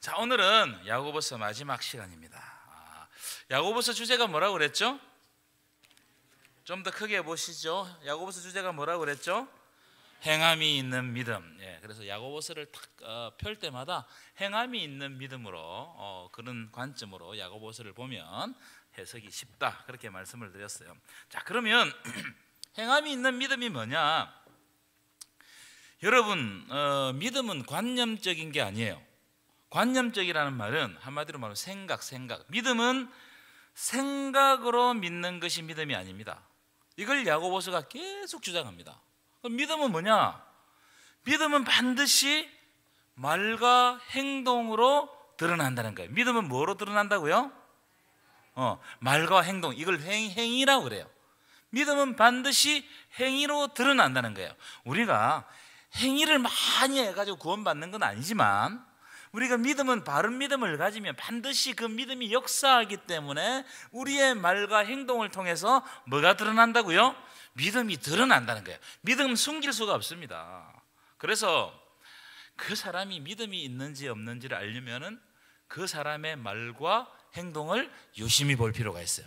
자, 오늘은 야고보서 마지막 시간입니다. 야고보서 주제가 뭐라고 그랬죠? 좀 더 크게 보시죠. 야고보서 주제가 뭐라고 그랬죠? 행함이 있는 믿음. 그래서 야고보서를 탁 펼 때마다 행함이 있는 믿음으로 그런 관점으로 야고보서를 보면 해석이 쉽다, 그렇게 말씀을 드렸어요. 자, 그러면 행함이 있는 믿음이 뭐냐? 여러분, 믿음은 관념적인 게 아니에요. 관념적이라는 말은 한마디로 말하면 생각. 믿음은 생각으로 믿는 것이 믿음이 아닙니다. 이걸 야고보서가 계속 주장합니다. 그럼 믿음은 뭐냐? 믿음은 반드시 말과 행동으로 드러난다는 거예요. 믿음은 뭐로 드러난다고요? 말과 행동. 이걸 행위라고 그래요. 믿음은 반드시 행위로 드러난다는 거예요. 우리가 행위를 많이 해가지고 구원받는 건 아니지만, 우리가 믿음은 바른 믿음을 가지면 반드시 그 믿음이 역사하기 때문에 우리의 말과 행동을 통해서 뭐가 드러난다고요? 믿음이 드러난다는 거예요. 믿음은 숨길 수가 없습니다. 그래서 그 사람이 믿음이 있는지 없는지를 알려면은 그 사람의 말과 행동을 유심히 볼 필요가 있어요.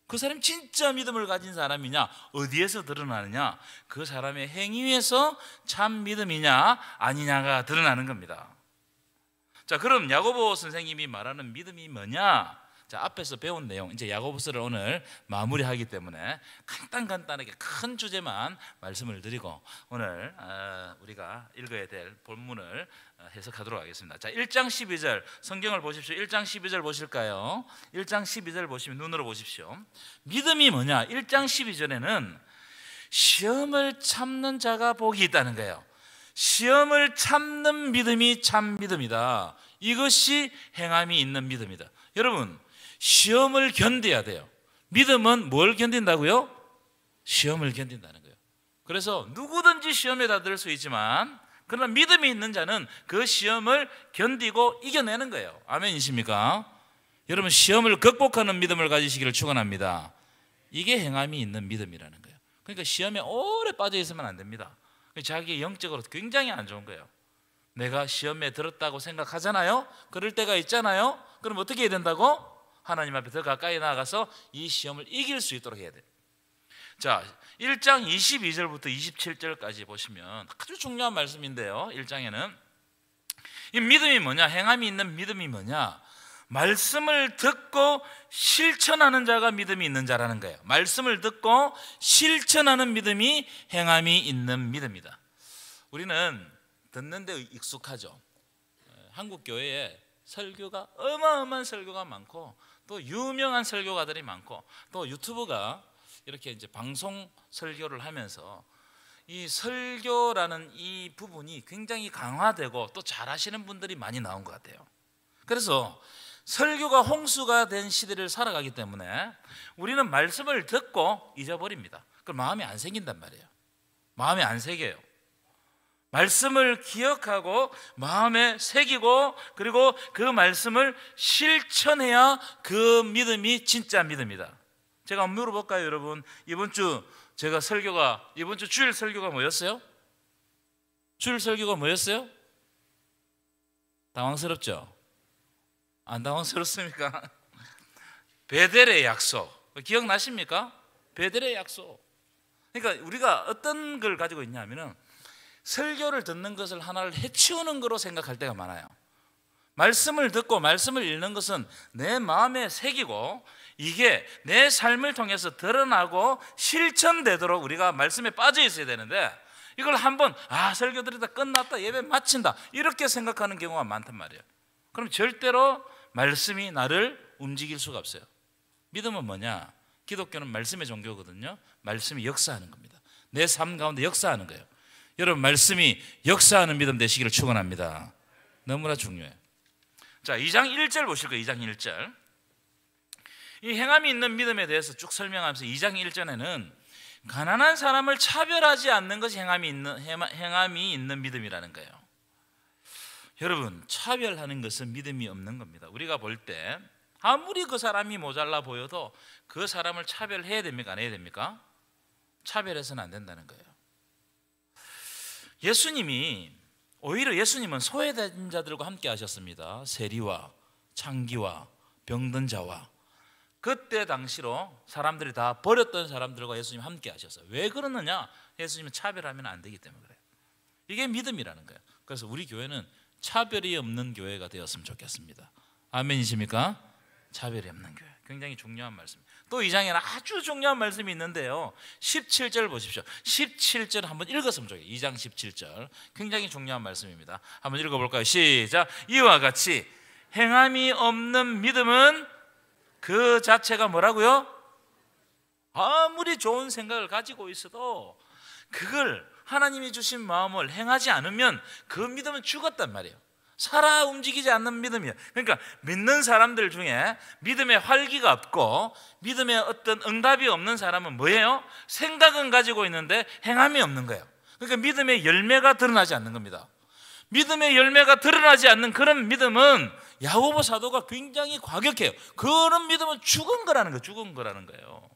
그 사람이 진짜 믿음을 가진 사람이냐, 어디에서 드러나느냐, 그 사람의 행위에서 참 믿음이냐 아니냐가 드러나는 겁니다. 자, 그럼 야고보 선생님이 말하는 믿음이 뭐냐? 자, 앞에서 배운 내용, 이제 야고보서를 오늘 마무리하기 때문에 간단하게 큰 주제만 말씀을 드리고 오늘 우리가 읽어야 될 본문을 해석하도록 하겠습니다. 자, 1장 12절 성경을 보십시오. 1장 12절 보실까요? 1장 12절 보시면 눈으로 보십시오. 믿음이 뭐냐? 1장 12절에는 시험을 참는 자가 복이 있다는 거예요. 시험을 참는 믿음이 참 믿음이다. 이것이 행함이 있는 믿음이다. 여러분, 시험을 견뎌야 돼요. 믿음은 뭘 견딘다고요? 시험을 견딘다는 거예요. 그래서 누구든지 시험에 다 들 수 있지만, 그러나 믿음이 있는 자는 그 시험을 견디고 이겨내는 거예요. 아멘이십니까? 여러분, 시험을 극복하는 믿음을 가지시기를 축원합니다. 이게 행함이 있는 믿음이라는 거예요. 그러니까 시험에 오래 빠져 있으면 안 됩니다. 자기 영적으로 굉장히 안 좋은 거예요. 내가 시험에 들었다고 생각하잖아요. 그럴 때가 있잖아요. 그럼 어떻게 해야 된다고? 하나님 앞에 더 가까이 나아가서 이 시험을 이길 수 있도록 해야 돼요. 자, 1장 22절부터 27절까지 보시면 아주 중요한 말씀인데요. 1장에는 이 믿음이 뭐냐? 행함이 있는 믿음이 뭐냐? 말씀을 듣고 실천하는 자가 믿음이 있는 자라는 거예요. 말씀을 듣고 실천하는 믿음이 행함이 있는 믿음이다. 우리는 듣는 데 익숙하죠. 한국 교회에 설교가 어마어마한 설교가 많고, 또 유명한 설교가들이 많고, 또 유튜브가 이렇게 이제 방송 설교를 하면서 이 설교라는 이 부분이 굉장히 강화되고 또 잘하시는 분들이 많이 나온 것 같아요. 그래서 설교가 홍수가 된 시대를 살아가기 때문에 우리는 말씀을 듣고 잊어버립니다. 그럼 마음에 안 새긴단 말이에요. 마음에 안 새겨요. 말씀을 기억하고 마음에 새기고, 그리고 그 말씀을 실천해야 그 믿음이 진짜 믿음이다. 제가 한번 물어볼까요, 여러분? 이번 주 주일 설교가 뭐였어요? 주일 설교가 뭐였어요? 당황스럽죠? 안 당황스럽습니까? 베델의 약속, 기억나십니까? 베델의 약속. 그러니까 우리가 어떤 걸 가지고 있냐면은 설교를 듣는 것을 하나를 해치우는 거로 생각할 때가 많아요. 말씀을 듣고 말씀을 읽는 것은 내 마음에 새기고, 이게 내 삶을 통해서 드러나고 실천되도록 우리가 말씀에 빠져 있어야 되는데, 이걸 한번 설교 들으다 끝났다, 예배 마친다, 이렇게 생각하는 경우가 많단 말이에요. 그럼 절대로 말씀이 나를 움직일 수가 없어요. 믿음은 뭐냐? 기독교는 말씀의 종교거든요. 말씀이 역사하는 겁니다. 내 삶 가운데 역사하는 거예요. 여러분, 말씀이 역사하는 믿음 되시기를 축원합니다. 너무나 중요해요. 자, 2장 1절 보실 거예요. 2장 1절. 이 행함이 있는 믿음에 대해서 쭉 설명하면서 2장 1절에는 가난한 사람을 차별하지 않는 것이 행함이 있는 믿음이라는 거예요. 여러분, 차별하는 것은 믿음이 없는 겁니다. 우리가 볼 때 아무리 그 사람이 모자라 보여도 그 사람을 차별해야 됩니까? 안 해야 됩니까? 차별해서는 안 된다는 거예요. 예수님이 오히려 예수님은 소외된 자들과 함께 하셨습니다. 세리와 창기와 병든 자와. 그때 당시로 사람들이 다 버렸던 사람들과 예수님 함께 하셨어요. 왜 그러느냐? 예수님은 차별하면 안 되기 때문에 그래요. 이게 믿음이라는 거예요. 그래서 우리 교회는 차별이 없는 교회가 되었으면 좋겠습니다. 아멘이십니까? 차별이 없는 교회. 굉장히 중요한 말씀입니다. 또 이 장에는 아주 중요한 말씀이 있는데요, 17절 보십시오. 17절 한번 읽었으면 좋겠어요. 2장 17절 굉장히 중요한 말씀입니다. 한번 읽어볼까요? 시작. 이와 같이 행함이 없는 믿음은 그 자체가 뭐라고요? 아무리 좋은 생각을 가지고 있어도 그걸 하나님이 주신 마음을 행하지 않으면 그 믿음은 죽었단 말이에요. 살아 움직이지 않는 믿음이에요. 그러니까 믿는 사람들 중에 믿음의 활기가 없고 믿음의 어떤 응답이 없는 사람은 뭐예요? 생각은 가지고 있는데 행함이 없는 거예요. 그러니까 믿음의 열매가 드러나지 않는 겁니다. 믿음의 열매가 드러나지 않는 그런 믿음은 야고보 사도가 굉장히 과격해요. 그런 믿음은 죽은 거라는 거예요. 죽은 거라는 거예요.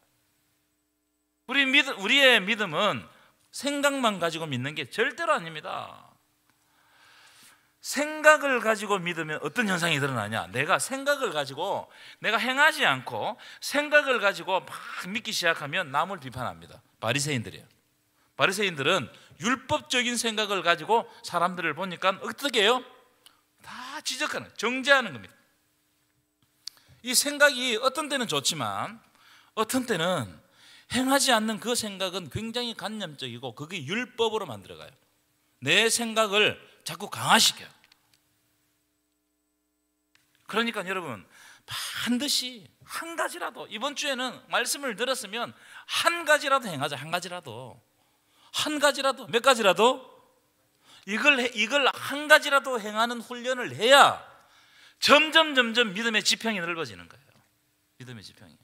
우리의 믿음은 생각만 가지고 믿는 게 절대로 아닙니다. 생각을 가지고 믿으면 어떤 현상이 드러나냐? 내가 생각을 가지고 내가 행하지 않고 생각을 가지고 막 믿기 시작하면 남을 비판합니다. 바리새인들이에요. 바리새인들은 율법적인 생각을 가지고 사람들을 보니까 어떻게 해요? 다 지적하는, 정죄하는 겁니다. 이 생각이 어떤 때는 좋지만 어떤 때는 행하지 않는 그 생각은 굉장히 관념적이고 그게 율법으로 만들어가요. 내 생각을 자꾸 강화시켜요. 그러니까 여러분 반드시 한 가지라도, 이번 주에는 말씀을 들었으면 한 가지라도 행하자. 한 가지라도 몇 가지라도 이걸 한 가지라도 행하는 훈련을 해야 점점 믿음의 지평이 넓어지는 거예요. 믿음의 지평이.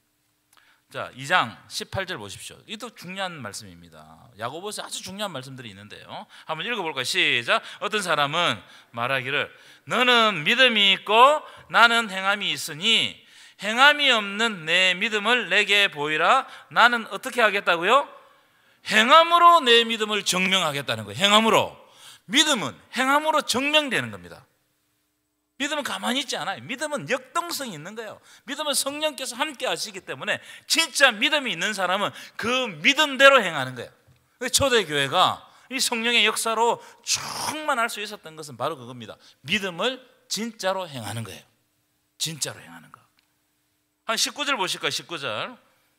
자, 2장 18절 보십시오. 이것도 중요한 말씀입니다. 야고보서 아주 중요한 말씀들이 있는데요, 한번 읽어볼까요? 시작. 어떤 사람은 말하기를 너는 믿음이 있고 나는 행함이 있으니 행함이 없는 내 믿음을 내게 보이라. 나는 어떻게 하겠다고요? 행함으로 내 믿음을 증명하겠다는 거예요. 행함으로. 믿음은 행함으로 증명되는 겁니다. 믿음은 가만히 있지 않아요. 믿음은 역동성이 있는 거예요. 믿음은 성령께서 함께 하시기 때문에 진짜 믿음이 있는 사람은 그 믿음대로 행하는 거예요. 초대교회가 이 성령의 역사로 충만할 수 있었던 것은 바로 그겁니다. 믿음을 진짜로 행하는 거예요. 진짜로 행하는 거. 한 19절 보실까요?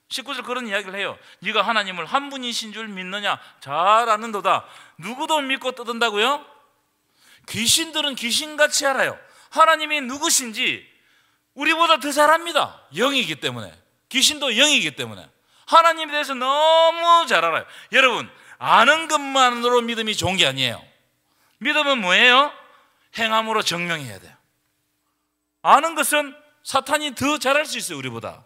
19절 그런 이야기를 해요. 네가 하나님을 한 분이신 줄 믿느냐? 잘 아는도다. 누구도 믿고 떠든다고요? 귀신들은 귀신같이 알아요. 하나님이 누구신지 우리보다 더 잘 압니다. 영이기 때문에. 귀신도 영이기 때문에 하나님에 대해서 너무 잘 알아요. 여러분, 아는 것만으로 믿음이 좋은 게 아니에요. 믿음은 뭐예요? 행함으로 증명해야 돼요. 아는 것은 사탄이 더 잘할 수 있어요. 우리보다.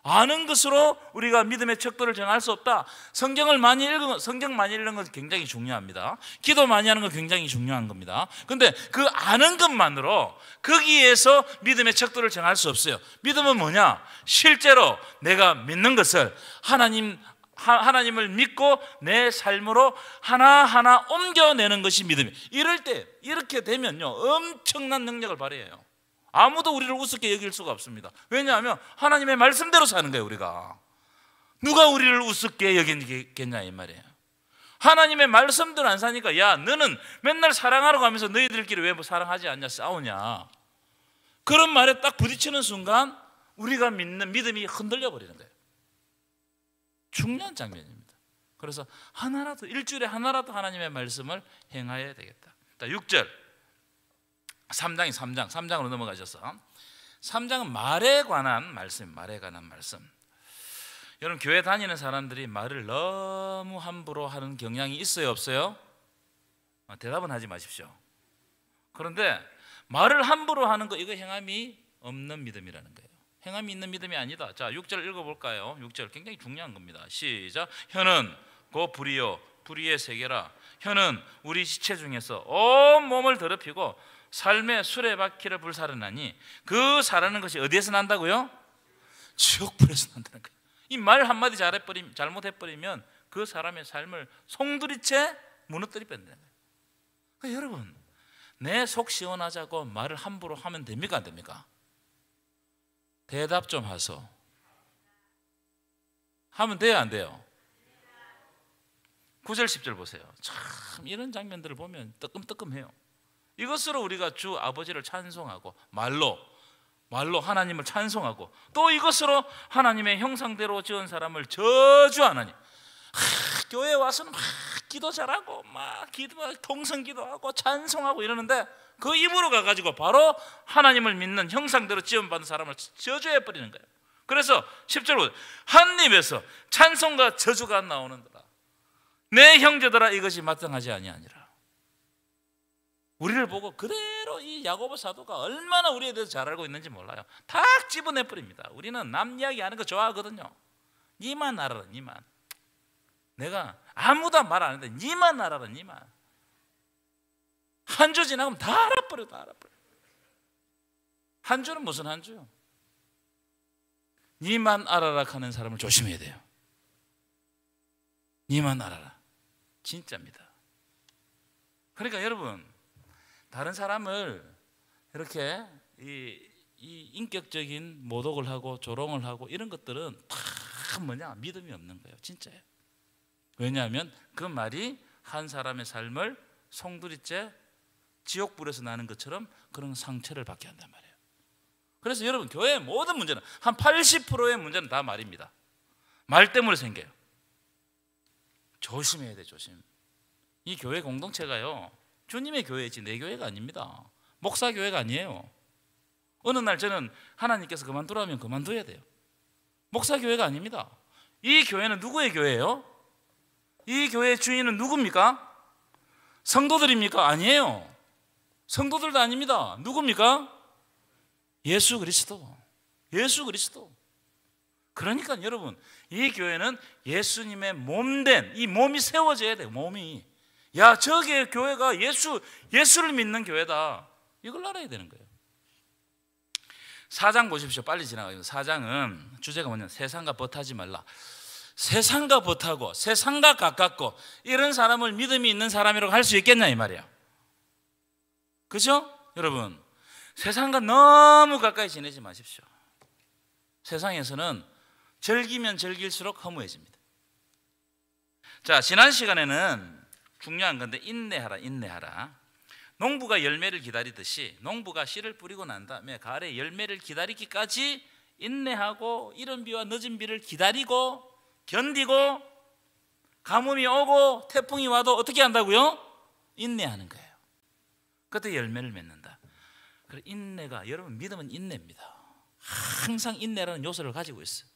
아는 것으로 우리가 믿음의 척도를 정할 수 없다. 성경 많이 읽는 건 굉장히 중요합니다. 기도 많이 하는 건 굉장히 중요한 겁니다. 그런데 그 아는 것만으로 거기에서 믿음의 척도를 정할 수 없어요. 믿음은 뭐냐? 실제로 내가 믿는 것을 하나님을 믿고 내 삶으로 하나하나 옮겨내는 것이 믿음이에요. 이럴 때, 이렇게 되면요, 엄청난 능력을 발휘해요. 아무도 우리를 우습게 여길 수가 없습니다. 왜냐하면 하나님의 말씀대로 사는 거예요. 우리가 누가 우리를 우습게 여기겠냐 이 말이에요. 하나님의 말씀대로 안 사니까 야, 너는 맨날 사랑하러 가면서 너희들끼리 왜 사랑하지 않냐, 싸우냐, 그런 말에 딱 부딪히는 순간 우리가 믿는 믿음이 흔들려 버리는 거예요. 중요한 장면입니다. 그래서 하나라도, 일주일에 하나라도 하나님의 말씀을 행해야 되겠다. 6절 3장으로 넘어가셔서 3장은 말에 관한 말씀. 여러분, 교회 다니는 사람들이 말을 너무 함부로 하는 경향이 있어요, 없어요? 대답은 하지 마십시오. 그런데 말을 함부로 하는 거, 이거 행함이 없는 믿음이라는 거예요. 행함이 있는 믿음이 아니다. 자, 6절 읽어볼까요? 6절 굉장히 중요한 겁니다. 시작. 혀는 곧 불이요 불의의 세계라. 혀는 우리 시체 중에서 온 몸을 더럽히고 삶의 수레바퀴를 불사르나니 그 사르는 것이 어디에서 난다고요? 지옥불에서 난다는 거예요. 이 말 한마디 잘못해버리면 그 사람의 삶을 송두리째 무너뜨려 뺀다는 거예요. 그러니까 여러분, 내 속 시원하자고 말을 함부로 하면 됩니까 안 됩니까? 대답 좀 하소. 하면 돼요 안 돼요? 9절 10절 보세요. 참 이런 장면들을 보면 뜨끔뜨끔해요. 이것으로 우리가 주 아버지를 찬송하고 말로 하나님을 찬송하고, 또 이것으로 하나님의 형상대로 지은 사람을 저주하나니. 교회에 와서는 막 기도 잘하고 막 통성 기도하고 찬송하고 이러는데, 그 입으로 가가지고 바로 하나님을 믿는 형상대로 지음받은 사람을 저주해버리는 거예요. 그래서 10절 보세요. 한 입에서 찬송과 저주가 나오는도다. 내 형제들아, 이것이 마땅하지 아니하니라. 우리를 보고 그대로 이 야고보 사도가 얼마나 우리에 대해서 잘 알고 있는지 몰라요. 다 집어내버립니다. 우리는 남 이야기하는 거 좋아하거든요. 니만 알아라, 니만. 내가 아무도 말 안 했는데 니만 알아라, 니만. 한 주 지나면 다 알아버려, 다 알아버려. 한 주는 무슨 한 주요? 니만 알아라 하는 사람을 조심해야 돼요. 니만 알아라. 진짜입니다. 그러니까 여러분, 다른 사람을 이렇게 이 인격적인 모독을 하고 조롱을 하고 이런 것들은 다 뭐냐? 믿음이 없는 거예요. 진짜예요. 왜냐하면 그 말이 한 사람의 삶을 송두리째 지옥불에서 나는 것처럼 그런 상처를 받게 한단 말이에요. 그래서 여러분, 교회의 모든 문제는 한 80%의 문제는 다 말입니다. 말 때문에 생겨요. 조심해야 돼, 조심. 이 교회 공동체가요, 주님의 교회지 내 교회가 아닙니다. 목사 교회가 아니에요. 어느 날 저는 하나님께서 그만두라면 그만둬야 돼요. 목사 교회가 아닙니다. 이 교회는 누구의 교회예요? 이 교회의 주인은 누굽니까? 성도들입니까? 아니에요. 성도들도 아닙니다. 누굽니까? 예수 그리스도. 예수 그리스도. 그러니까 여러분, 이 교회는 예수님의 몸된, 이 몸이 세워져야 돼요. 몸이. 야, 저게 교회가 예수를 믿는 교회다. 이걸 알아야 되는 거예요. 4장 보십시오. 빨리 지나가요. 4장은 주제가 뭐냐면 세상과 벗하지 말라. 세상과 벗하고 세상과 가깝고 이런 사람을 믿음이 있는 사람이라고 할 수 있겠냐 이 말이야. 그죠? 여러분, 세상과 너무 가까이 지내지 마십시오. 세상에서는 즐기면 즐길수록 허무해집니다. 자, 지난 시간에는 중요한 건데 인내하라. 농부가 열매를 기다리듯이 농부가 씨를 뿌리고 난 다음에 가을에 열매를 기다리기까지 인내하고 이른 비와 늦은 비를 기다리고 견디고 가뭄이 오고 태풍이 와도 어떻게 한다고요? 인내하는 거예요. 그때 열매를 맺는다. 그래서 인내가, 여러분 믿음은 인내입니다. 항상 인내라는 요소를 가지고 있어요.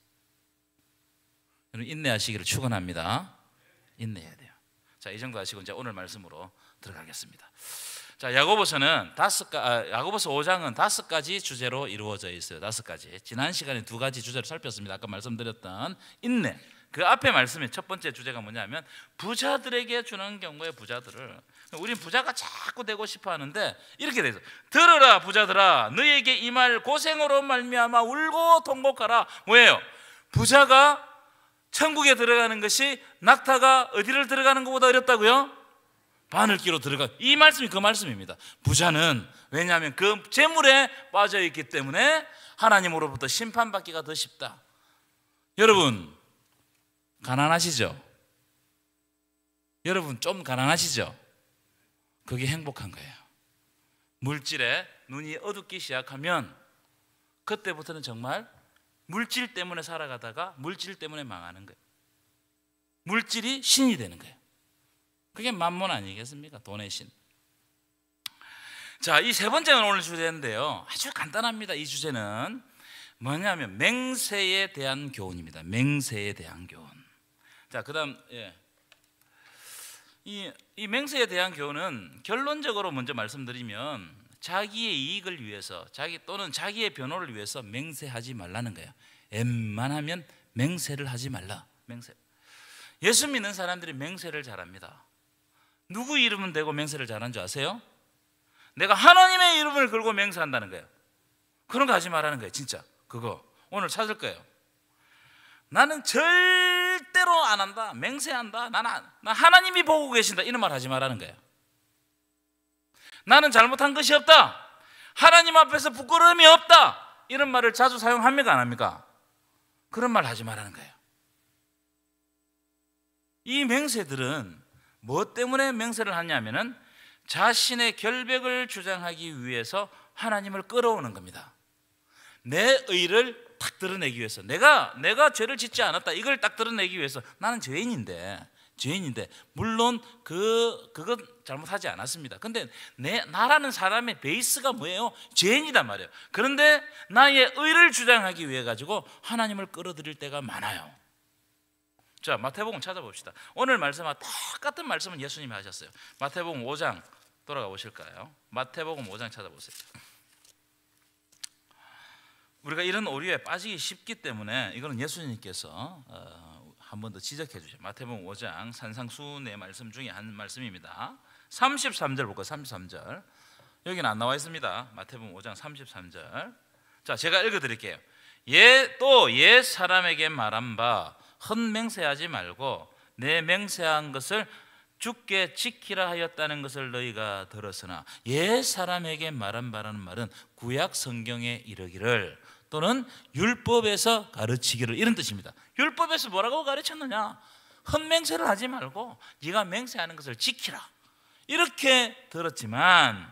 여러분 인내하시기를 축원합니다. 인내해야 돼요. 자, 이 정도 하시고 이제 오늘 말씀으로 들어가겠습니다. 자, 야고보서 5장은 5가지 주제로 이루어져 있어요. 5가지. 지난 시간에 2가지 주제를 살폈습니다. 아까 말씀드렸던 인내. 그 앞에 말씀의 첫 번째 주제가 뭐냐면 부자들에게 주는 경우에 부자들을, 우린 부자가 자꾸 되고 싶어 하는데 이렇게 돼 있어요. 들으라 부자들아, 너에게 이 말 고생으로 말미암아 울고 통곡하라. 뭐예요? 부자가 천국에 들어가는 것이 낙타가 어디를 들어가는 것보다 어렵다고요? 바늘기로 들어가. 이 말씀이 그 말씀입니다. 부자는 왜냐하면 그 재물에 빠져 있기 때문에 하나님으로부터 심판받기가 더 쉽다. 여러분 가난하시죠? 여러분 좀 가난하시죠? 그게 행복한 거예요. 물질에 눈이 어둡기 시작하면 그때부터는 정말 물질 때문에 살아가다가 물질 때문에 망하는 거예요. 물질이 신이 되는 거예요. 그게 만몬 아니겠습니까? 돈의 신. 자, 이 세 번째는 오늘 주제인데요, 아주 간단합니다. 이 주제는 뭐냐면 맹세에 대한 교훈입니다. 맹세에 대한 교훈. 자, 그 다음 이 맹세에 대한 교훈은 결론적으로 먼저 말씀드리면 자기의 이익을 위해서 또는 자기의 변호를 위해서 맹세하지 말라는 거예요. 웬만하면 맹세를 하지 말라. 맹세. 예수 믿는 사람들이 맹세를 잘합니다. 누구 이름은 대고 맹세를 잘하는 줄 아세요? 내가 하나님의 이름을 걸고 맹세한다는 거예요. 그런 거 하지 말라는 거예요. 진짜 그거 오늘 찾을 거예요. 나는 절대로 안 한다. 맹세한다. 나 하나님이 보고 계신다. 이런 말 하지 말라는 거예요. 나는 잘못한 것이 없다. 하나님 앞에서 부끄러움이 없다. 이런 말을 자주 사용합니까? 안 합니까? 그런 말 하지 말라는 거예요. 이 맹세들은 뭐 때문에 맹세를 하냐면은 자신의 결백을 주장하기 위해서 하나님을 끌어오는 겁니다. 내 의를 딱 드러내기 위해서, 내가 죄를 짓지 않았다, 이걸 딱 드러내기 위해서, 나는 죄인인데 물론 그건 잘못하지 않았습니다. 근데 나라는 사람의 베이스가 뭐예요? 죄인이단 말이에요. 그런데 나의 의를 주장하기 위해 가지고 하나님을 끌어들일 때가 많아요. 자, 마태복음 찾아봅시다. 오늘 말씀과 똑같은 말씀은 예수님이 하셨어요. 마태복음 5장 돌아가 보실까요? 마태복음 5장 찾아보세요. 우리가 이런 오류에 빠지기 쉽기 때문에 이거는 예수님께서 한 번 더 지적해 주세요. 마태복음 5장 산상수훈의 말씀 중에 한 말씀입니다. 33절 볼까요? 33절. 여기는 안 나와 있습니다. 마태복음 5장 33절. 자, 제가 읽어드릴게요. 또 옛 사람에게 말한 바 헛맹세하지 말고 내 맹세한 것을 주께 지키라 하였다는 것을 너희가 들었으나, 옛 사람에게 말한 바라는 말은 구약 성경에 이르기를 또는 율법에서 가르치기를, 이런 뜻입니다. 율법에서 뭐라고 가르쳤느냐? 헛맹세를 하지 말고 네가 맹세하는 것을 지키라, 이렇게 들었지만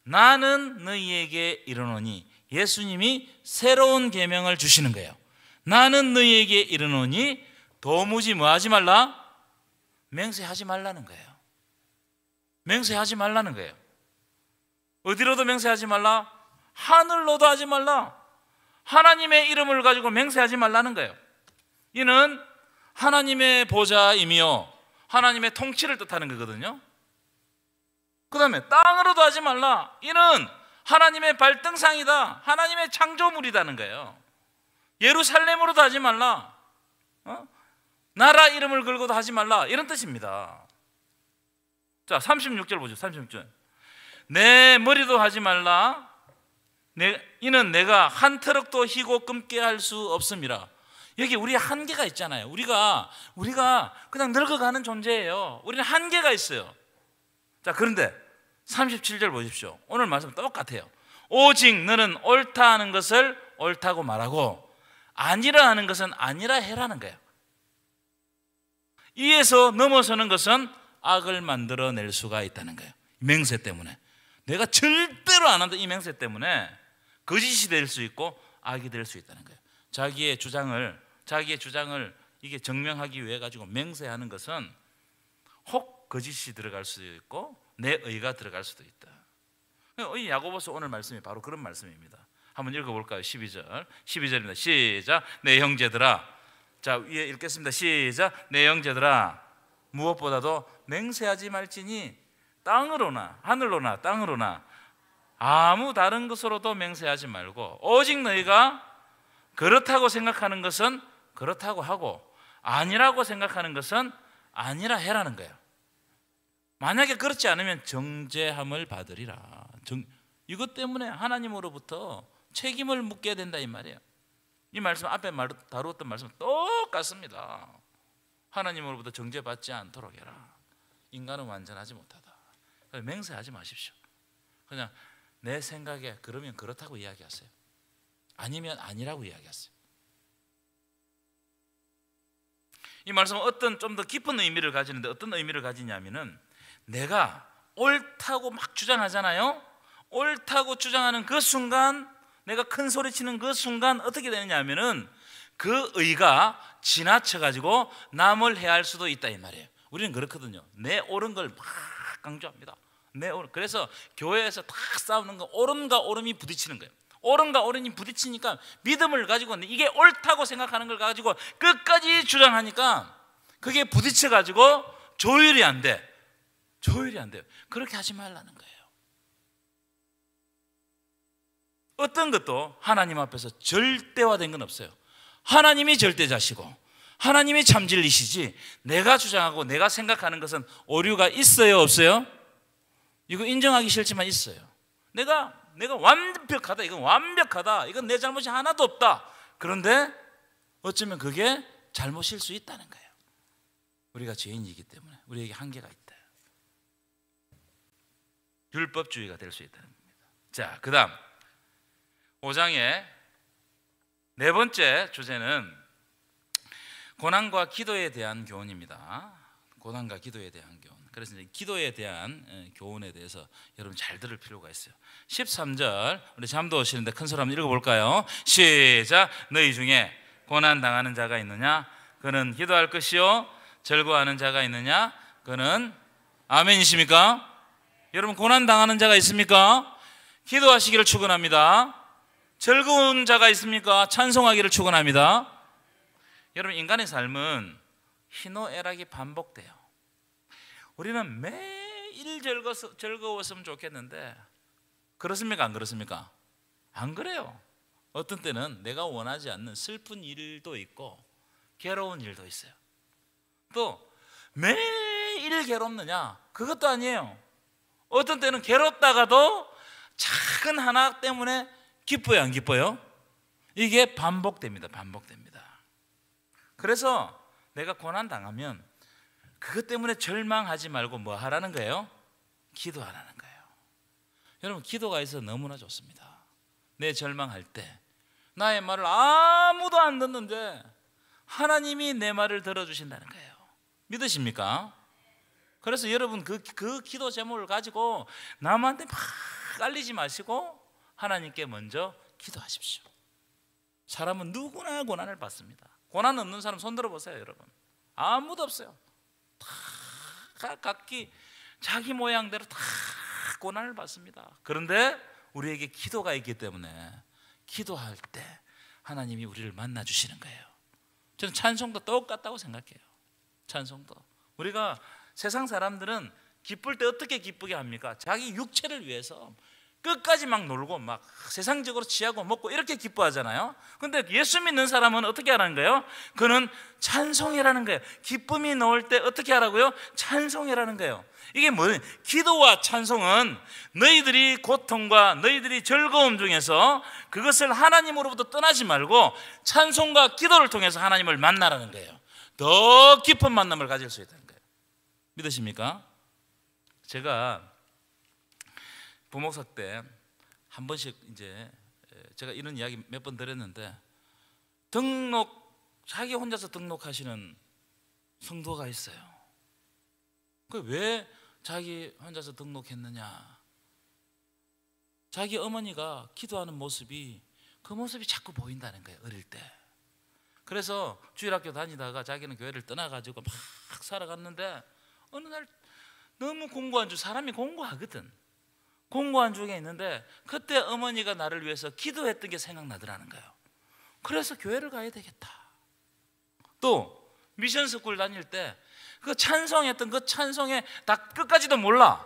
나는 너희에게 이르노니, 예수님이 새로운 계명을 주시는 거예요. 나는 너희에게 이르노니 도무지 뭐 하지 말라? 맹세하지 말라는 거예요. 맹세하지 말라는 거예요. 어디로도 맹세하지 말라? 하늘로도 하지 말라. 하나님의 이름을 가지고 맹세하지 말라는 거예요. 이는 하나님의 보좌이며 하나님의 통치를 뜻하는 거거든요. 그 다음에 땅으로도 하지 말라. 이는 하나님의 발등상이다, 하나님의 창조물이라는 거예요. 예루살렘으로도 하지 말라. 나라 이름을 걸고도 하지 말라, 이런 뜻입니다. 자, 36절 보죠. 36절. 내 머리도 하지 말라. 이는 내가 한 트럭도 희고 끊게 할 수 없음이라. 여기 우리 한계가 있잖아요. 우리가 그냥 늙어가는 존재예요. 우리는 한계가 있어요. 자, 그런데 37절 보십시오. 오늘 말씀 똑같아요. 오직 너는 옳다 하는 것을 옳다고 말하고 아니라 하는 것은 아니라 해라는 거예요. 이에서 넘어서는 것은 악을 만들어낼 수가 있다는 거예요. 맹세 때문에. 내가 절대로 안 한다, 이 맹세 때문에 거짓이 될 수 있고 악이 될 수 있다는 거예요. 자기의 주장을 이게 증명하기 위해 가지고 맹세하는 것은 혹 거짓이 들어갈 수 있고 내 의가 들어갈 수도 있다. 이 야고보서 오늘 말씀이 바로 그런 말씀입니다. 한번 읽어볼까요? 12절입니다. 시작. 내 형제들아. 자, 위에 읽겠습니다. 시작. 내 형제들아, 무엇보다도 맹세하지 말지니 땅으로나 하늘로나 땅으로나 아무 다른 것으로도 맹세하지 말고 오직 너희가 그렇다고 생각하는 것은 그렇다고 하고 아니라고 생각하는 것은 아니라 해라는 거예요. 만약에 그렇지 않으면 정죄함을 받으리라. 이것 때문에 하나님으로부터 책임을 묻게 된다, 이 말이에요. 이 말씀 앞에 다루었던 말씀은 똑같습니다. 하나님으로부터 정죄받지 않도록 해라. 인간은 완전하지 못하다. 맹세하지 마십시오. 그냥 내 생각에 그러면 그렇다고 이야기하세요. 아니면 아니라고 이야기하세요. 이 말씀은 어떤 좀 더 깊은 의미를 가지는데, 어떤 의미를 가지냐면은 내가 옳다고 막 주장하잖아요. 옳다고 주장하는 그 순간, 내가 큰 소리 치는 그 순간 어떻게 되느냐 하면은 그 의가 지나쳐가지고 남을 해할 수도 있다, 이 말이에요. 우리는 그렇거든요. 내 옳은 걸 막 강조합니다. 그래서 교회에서 다 싸우는 거, 옳음과 옳음이 부딪히는 거예요. 옳음과 옳음이 부딪히니까 믿음을 가지고 이게 옳다고 생각하는 걸 가지고 끝까지 주장하니까 그게 부딪혀가지고 조율이 안 돼. 조율이 안 돼요. 그렇게 하지 말라는 거예요. 어떤 것도 하나님 앞에서 절대화된 건 없어요. 하나님이 절대자시고 하나님이 참 진리시지, 내가 주장하고 내가 생각하는 것은 오류가 있어요, 없어요? 이거 인정하기 싫지만 있어요. 내가 완벽하다, 이건 완벽하다, 이건 내 잘못이 하나도 없다. 그런데 어쩌면 그게 잘못일 수 있다는 거예요. 우리가 죄인이기 때문에 우리에게 한계가 있다. 율법주의가 될 수 있다는 겁니다. 자, 그 다음 5장의 네 번째 주제는 고난과 기도에 대한 교훈입니다. 고난과 기도에 대한 교훈. 그래서 이제 기도에 대한 교훈에 대해서 여러분 잘 들을 필요가 있어요. 13절 우리 잠도 오시는데 큰 소리 한번 읽어볼까요? 시작. 너희 중에 고난 당하는 자가 있느냐? 그는 기도할 것이요 즐거워하는 자가 있느냐? 그는 아멘이십니까? 여러분 고난 당하는 자가 있습니까? 기도하시기를 축원합니다. 즐거운 자가 있습니까? 찬송하기를 축원합니다. 여러분 인간의 삶은 희노애락이 반복돼요. 우리는 매일 즐거웠으면 좋겠는데 그렇습니까? 안 그렇습니까? 안 그래요. 어떤 때는 내가 원하지 않는 슬픈 일도 있고 괴로운 일도 있어요. 또 매일 괴롭느냐? 그것도 아니에요. 어떤 때는 괴롭다가도 작은 하나 때문에 기뻐요, 안 기뻐요? 이게 반복됩니다. 반복됩니다. 그래서 내가 고난 당하면 그것 때문에 절망하지 말고 뭐 하라는 거예요? 기도하라는 거예요. 여러분 기도가 있어서 너무나 좋습니다. 내 절망할 때 나의 말을 아무도 안 듣는데 하나님이 내 말을 들어주신다는 거예요. 믿으십니까? 그래서 여러분 그 기도 제목을 가지고 남한테 막 알리지 마시고 하나님께 먼저 기도하십시오. 사람은 누구나 고난을 받습니다. 고난 없는 사람 손 들어보세요. 여러분 아무도 없어요. 다 각기 자기 모양대로 다 고난을 받습니다. 그런데 우리에게 기도가 있기 때문에 기도할 때 하나님이 우리를 만나 주시는 거예요. 저는 찬송도 똑같다고 생각해요. 찬송도 우리가 세상 사람들은 기쁠 때 어떻게 기쁘게 합니까? 자기 육체를 위해서 끝까지 막 놀고 막 세상적으로 취하고 먹고 이렇게 기뻐하잖아요. 근데 예수 믿는 사람은 어떻게 하라는 거예요? 그는 찬송이라는 거예요. 기쁨이 나올 때 어떻게 하라고요? 찬송이라는 거예요. 이게 뭐예요? 기도와 찬송은 너희들이 고통과 너희들이 즐거움 중에서 그것을 하나님으로부터 떠나지 말고 찬송과 기도를 통해서 하나님을 만나라는 거예요. 더 깊은 만남을 가질 수 있다는 거예요. 믿으십니까? 제가 부목사 때 한 번씩 이제 제가 이런 이야기 몇 번 드렸는데 자기 혼자서 등록하시는 성도가 있어요. 그 왜 자기 혼자서 등록했느냐? 자기 어머니가 기도하는 모습이 그 모습이 자꾸 보인다는 거예요. 어릴 때. 그래서 주일학교 다니다가 자기는 교회를 떠나가지고 막 살아갔는데 어느 날 너무 공고한 주 사람이 공고하거든. 공고한 중에 있는데 그때 어머니가 나를 위해서 기도했던 게 생각나더라는 거예요. 그래서 교회를 가야 되겠다. 또 미션 스쿨 다닐 때 그 찬송했던 그 찬송에 다 끝까지도 몰라.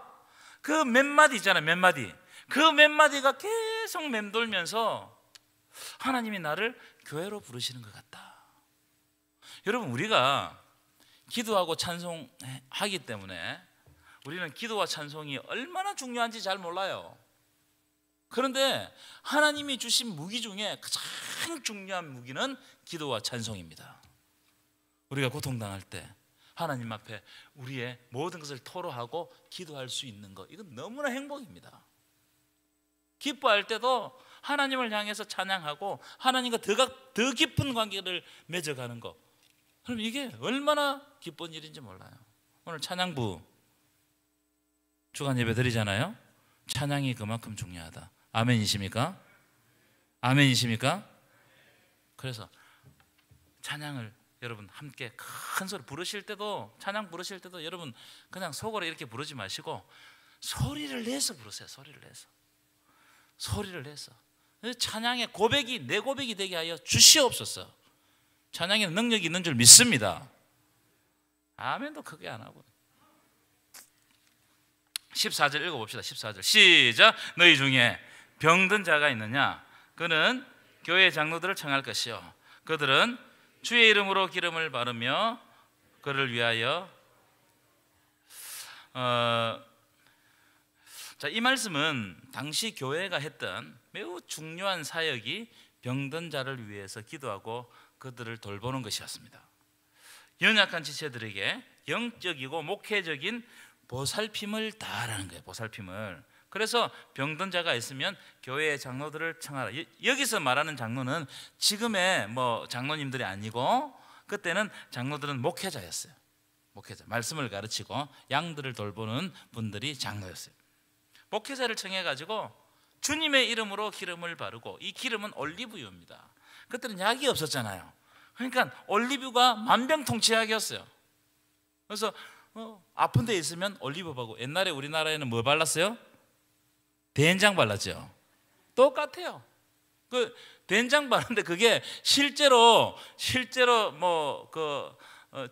그 몇 마디 있잖아요. 몇 마디. 그 몇 마디가 계속 맴돌면서 하나님이 나를 교회로 부르시는 것 같다. 여러분 우리가 기도하고 찬송하기 때문에 우리는 기도와 찬송이 얼마나 중요한지 잘 몰라요. 그런데 하나님이 주신 무기 중에 가장 중요한 무기는 기도와 찬송입니다. 우리가 고통당할 때 하나님 앞에 우리의 모든 것을 토로하고 기도할 수 있는 것, 이건 너무나 행복입니다. 기뻐할 때도 하나님을 향해서 찬양하고 하나님과 더 깊은 관계를 맺어가는 것, 그럼 이게 얼마나 기쁜 일인지 몰라요. 오늘 찬양부 주간 예배 드리잖아요. 찬양이 그만큼 중요하다. 아멘이십니까? 아멘이십니까? 그래서 찬양을 여러분 함께 큰 소리 부르실 때도, 찬양 부르실 때도 여러분 그냥 속으로 이렇게 부르지 마시고 소리를 내서 부르세요. 소리를 내서. 소리를 내서. 찬양의 고백이 내 고백이 되게 하여 주시옵소서. 찬양에는 능력이 있는 줄 믿습니다. 아멘도 크게 안 하고. 14절 읽어봅시다. 14절 시작. 너희 중에 병든 자가 있느냐? 그는 교회 장로들을 청할 것이요 그들은 주의 이름으로 기름을 바르며 그를 위하여 자, 이 말씀은 당시 교회가 했던 매우 중요한 사역이 병든 자를 위해서 기도하고 그들을 돌보는 것이었습니다. 연약한 지체들에게 영적이고 목회적인 보살핌을 다하라는 거예요. 보살핌을. 그래서 병든 자가 있으면 교회의 장로들을 청하라. 여기서 말하는 장로는 지금의 뭐 장로님들이 아니고 그때는 장로들은 목회자였어요. 목회자, 말씀을 가르치고 양들을 돌보는 분들이 장로였어요. 목회자를 청해가지고 주님의 이름으로 기름을 바르고, 이 기름은 올리브유입니다. 그때는 약이 없었잖아요. 그러니까 올리브가 만병통치약이었어요. 그래서 아픈 데 있으면 올리브 바르고, 옛날에 우리나라에는 뭐 발랐어요? 된장 발랐죠. 똑같아요. 그 된장 바르는데 그게 실제로 뭐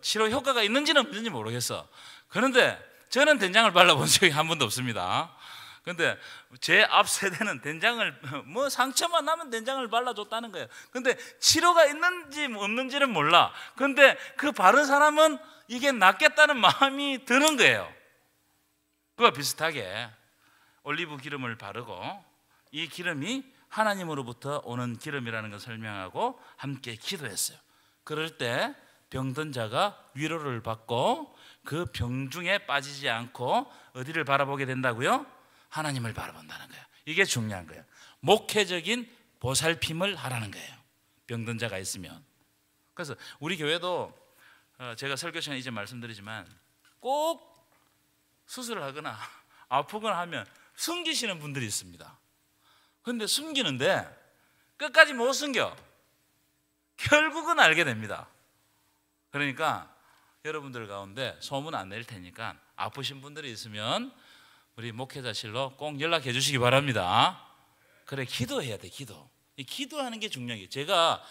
치료 효과가 있는지는 없는지 모르겠어. 그런데 저는 된장을 발라본 적이 한 번도 없습니다. 근데 제 앞 세대는 된장을 뭐 상처만 나면 된장을 발라줬다는 거예요. 근데 치료가 있는지 없는지는 몰라. 근데 그 바른 사람은 이게 낫겠다는 마음이 드는 거예요. 그와 비슷하게 올리브 기름을 바르고, 이 기름이 하나님으로부터 오는 기름이라는 걸 설명하고 함께 기도했어요. 그럴 때 병든 자가 위로를 받고 그 병 중에 빠지지 않고 어디를 바라보게 된다고요? 하나님을 바라본다는 거예요. 이게 중요한 거예요. 목회적인 보살핌을 하라는 거예요. 병든 자가 있으면. 그래서 우리 교회도 제가 설교 시간에 이제 말씀드리지만 꼭 수술을 하거나 아프거나 하면 숨기시는 분들이 있습니다. 그런데 숨기는데 끝까지 못 숨겨. 결국은 알게 됩니다. 그러니까 여러분들 가운데 소문 안 낼 테니까 아프신 분들이 있으면 우리 목회자실로 꼭 연락해 주시기 바랍니다. 그래, 기도해야 돼. 기도하는 게 중요한 게, 제가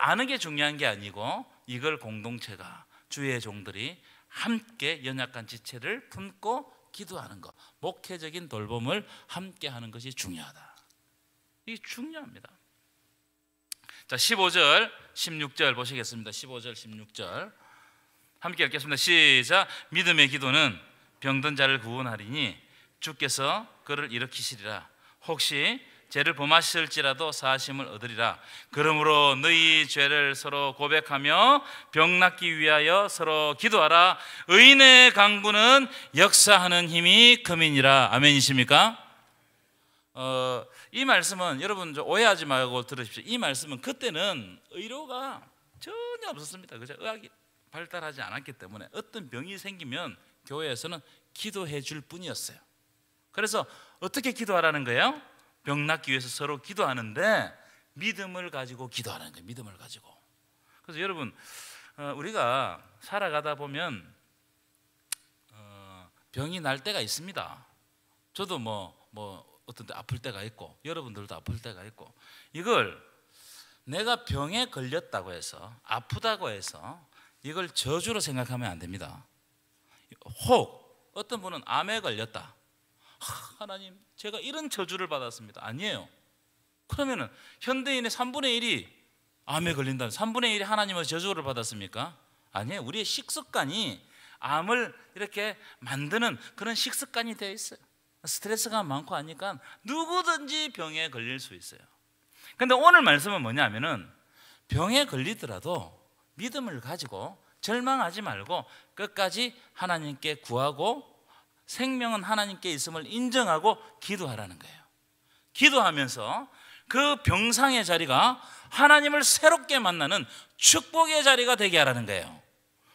아는 게 중요한 게 아니고 이걸 공동체가, 주의 종들이 함께 연약한 지체를 품고 기도하는 것, 목회적인 돌봄을 함께 하는 것이 중요하다. 이게 중요합니다. 자, 15절 16절 보시겠습니다. 15절 16절 함께 읽겠습니다. 시작. 믿음의 기도는 병든 자를 구원하리니 주께서 그를 일으키시리라. 혹시 죄를 범하실지라도 사하심을 얻으리라. 그러므로 너희 죄를 서로 고백하며 병 낫기 위하여 서로 기도하라. 의인의 강구는 역사하는 힘이 큼이니라. 아멘이십니까? 이 말씀은 여러분 오해하지 말고 들으십시오. 이 말씀은 그때는 의료가 전혀 없었습니다. 그죠? 의학이 발달하지 않았기 때문에 어떤 병이 생기면 교회에서는 기도해 줄 뿐이었어요. 그래서 어떻게 기도하라는 거예요? 병 낫기 위해서 서로 기도하는데 믿음을 가지고 기도하는 거예요. 믿음을 가지고. 그래서 여러분, 우리가 살아가다 보면 병이 날 때가 있습니다. 저도 뭐 어떤 때 아플 때가 있고 여러분들도 아플 때가 있고, 이걸 내가 병에 걸렸다고 해서, 아프다고 해서 이걸 저주로 생각하면 안 됩니다. 혹 어떤 분은 암에 걸렸다. 하나님, 제가 이런 저주를 받았습니다. 아니에요. 그러면은 현대인의 3분의 1이 암에 걸린다면 3분의 1이 하나님의 저주를 받았습니까? 아니에요. 우리의 식습관이 암을 이렇게 만드는 그런 식습관이 되어 있어요. 스트레스가 많고 하니까 누구든지 병에 걸릴 수 있어요. 그런데 오늘 말씀은 뭐냐면은 병에 걸리더라도 믿음을 가지고 절망하지 말고 끝까지 하나님께 구하고 생명은 하나님께 있음을 인정하고 기도하라는 거예요. 기도하면서 그 병상의 자리가 하나님을 새롭게 만나는 축복의 자리가 되게 하라는 거예요.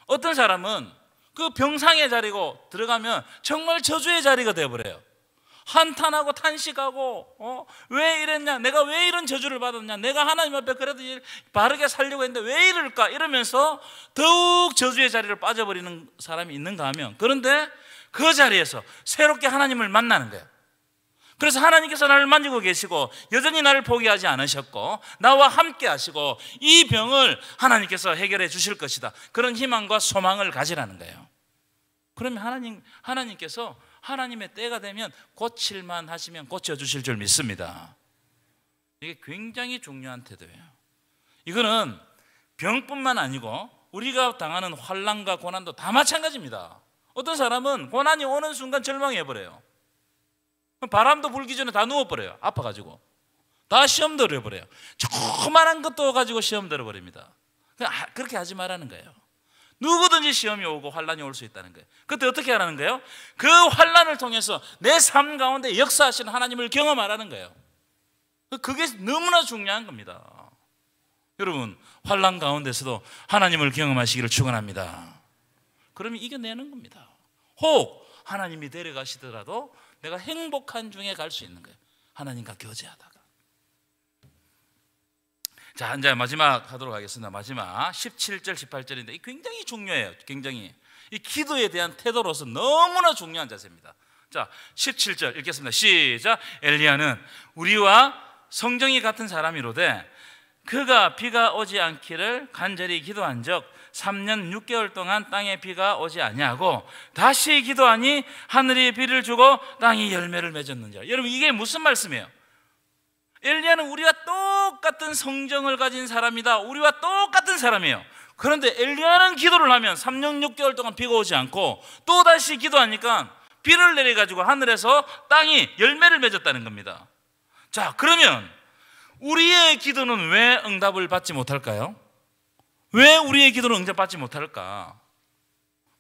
어떤 사람은 그 병상의 자리고 들어가면 정말 저주의 자리가 되어버려요. 한탄하고 탄식하고 왜 이랬냐, 내가 왜 이런 저주를 받았냐, 내가 하나님 앞에 그래도 바르게 살려고 했는데 왜 이럴까, 이러면서 더욱 저주의 자리를 빠져버리는 사람이 있는가 하면, 그런데 그 자리에서 새롭게 하나님을 만나는 거예요. 그래서 하나님께서 나를 만지고 계시고 여전히 나를 포기하지 않으셨고 나와 함께 하시고 이 병을 하나님께서 해결해 주실 것이다, 그런 희망과 소망을 가지라는 거예요. 그러면 하나님께서 하나님의 때가 되면 고칠만 하시면 고쳐주실 줄 믿습니다. 이게 굉장히 중요한 태도예요. 이거는 병뿐만 아니고 우리가 당하는 환난과 고난도 다 마찬가지입니다. 어떤 사람은 고난이 오는 순간 절망해버려요. 바람도 불기 전에 다 누워버려요. 아파가지고 다 시험 들어버려요. 조그만한 것도 가지고 시험 들어버립니다. 그렇게 하지 말라는 거예요. 누구든지 시험이 오고 환난이 올 수 있다는 거예요. 그때 어떻게 하라는 거예요? 그 환난을 통해서 내 삶 가운데 역사하시는 하나님을 경험하라는 거예요. 그게 너무나 중요한 겁니다. 여러분, 환난 가운데서도 하나님을 경험하시기를 축원합니다. 그러면 이겨내는 겁니다. 혹 하나님이 데려가시더라도 내가 행복한 중에 갈 수 있는 거예요. 하나님과 교제하다가. 자, 이제 마지막 하도록 하겠습니다. 마지막 17절 18절인데 굉장히 중요해요. 굉장히 이 기도에 대한 태도로서 너무나 중요한 자세입니다. 자, 17절 읽겠습니다. 시작. 엘리야는 우리와 성정이 같은 사람이로되 그가 비가 오지 않기를 간절히 기도한 적 3년 6개월 동안 땅에 비가 오지 아니하고 다시 기도하니 하늘이 비를 주고 땅이 열매를 맺었느니라. 여러분, 이게 무슨 말씀이에요? 엘리야는 우리와 똑같은 성정을 가진 사람이다. 우리와 똑같은 사람이에요. 그런데 엘리야는 기도를 하면 3년 6개월 동안 비가 오지 않고 또다시 기도하니까 비를 내려가지고 하늘에서 땅이 열매를 맺었다는 겁니다. 자, 그러면 우리의 기도는 왜 응답을 받지 못할까요? 왜 우리의 기도는 응답받지 못할까?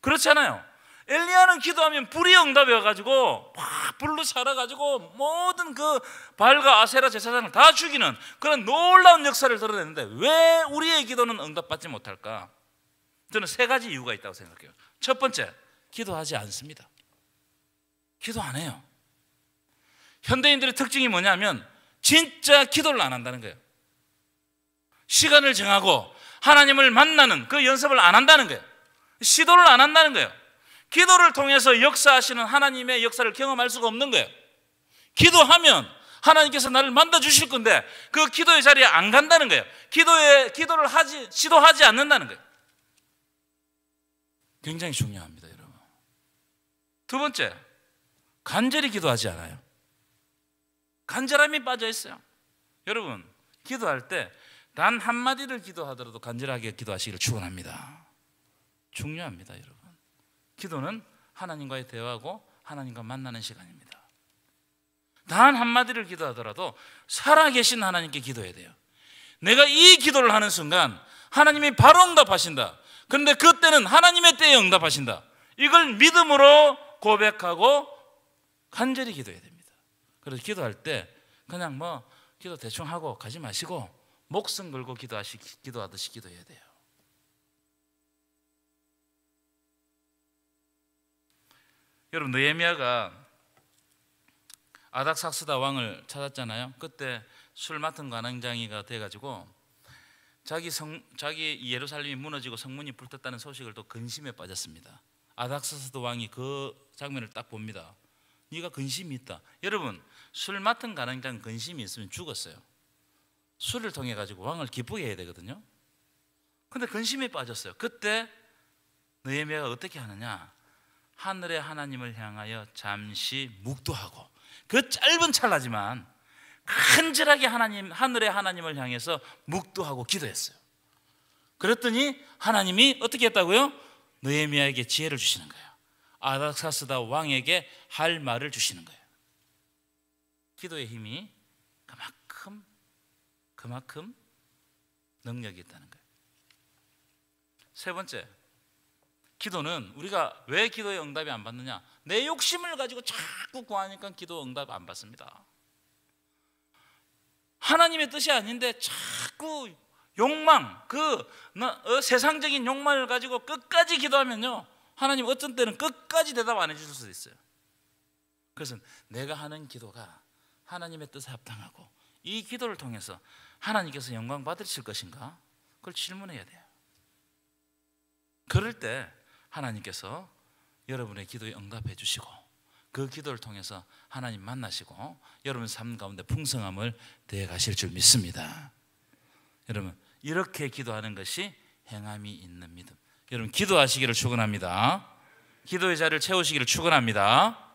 그렇잖아요. 엘리야는 기도하면 불이 응답해가지고 막 불로 살아가지고 모든 그 발과 아세라 제사장을 다 죽이는 그런 놀라운 역사를 드러내는데 왜 우리의 기도는 응답받지 못할까? 저는 세 가지 이유가 있다고 생각해요. 첫 번째, 기도하지 않습니다. 기도 안 해요. 현대인들의 특징이 뭐냐면 진짜 기도를 안 한다는 거예요. 시간을 정하고 하나님을 만나는 그 연습을 안 한다는 거예요. 시도를 안 한다는 거예요. 기도를 통해서 역사하시는 하나님의 역사를 경험할 수가 없는 거예요. 기도하면 하나님께서 나를 만나 주실 건데 그 기도의 자리에 안 간다는 거예요. 기도를 시도하지 않는다는 거예요. 굉장히 중요합니다, 여러분. 두 번째, 간절히 기도하지 않아요. 간절함이 빠져 있어요. 여러분, 기도할 때 단 한마디를 기도하더라도 간절하게 기도하시기를 축원합니다. 중요합니다, 여러분. 기도는 하나님과의 대화고 하나님과 만나는 시간입니다. 단 한마디를 기도하더라도 살아계신 하나님께 기도해야 돼요. 내가 이 기도를 하는 순간 하나님이 바로 응답하신다. 그런데 그때는 하나님의 때에 응답하신다. 이걸 믿음으로 고백하고 간절히 기도해야 됩니다. 그래서 기도할 때 그냥 기도 대충 하고 가지 마시고 목숨 걸고 기도하듯이 기도해야 돼요. 여러분, 느헤미야가 아닥삭스다 왕을 찾았잖아요. 그때 술 맡은 관원장이가 돼가지고 자기 예루살렘이 무너지고 성문이 불탔다는 소식을 또 근심에 빠졌습니다. 아닥삭스다 왕이 그 장면을 딱 봅니다. 네가 근심이 있다. 여러분, 술 맡은 관원장 근심이 있으면 죽었어요. 술을 통해 가지고 왕을 기쁘게 해야 되거든요. 근데 근심에 빠졌어요. 그때 느헤미야가 어떻게 하느냐? 하늘의 하나님을 향하여 잠시 묵도하고 그 짧은 찰나지만 간절하게 하늘의 하나님을 향해서 묵도하고 기도했어요. 그랬더니 하나님이 어떻게 했다고요? 느헤미야에게 지혜를 주시는 거예요. 아닥사스다 왕에게 할 말을 주시는 거예요. 기도의 힘이 그만큼 능력이 있다는 거예요. 세 번째, 기도는 우리가 왜 기도의 응답이 안 받느냐? 내 욕심을 가지고 자꾸 구하니까 기도 응답 안 받습니다. 하나님의 뜻이 아닌데 자꾸 욕망, 세상적인 욕망을 가지고 끝까지 기도하면요, 하나님 어떤 때는 끝까지 대답 안 해주실 수도 있어요. 그래서 내가 하는 기도가 하나님의 뜻에 합당하고 이 기도를 통해서 하나님께서 영광 받으실 것인가? 그걸 질문해야 돼요. 그럴 때 하나님께서 여러분의 기도에 응답해 주시고 그 기도를 통해서 하나님 만나시고 여러분 삶 가운데 풍성함을 더해 가실 줄 믿습니다. 여러분, 이렇게 기도하는 것이 행함이 있는 믿음. 여러분, 기도하시기를 축원합니다. 기도의 자리를 채우시기를 축원합니다.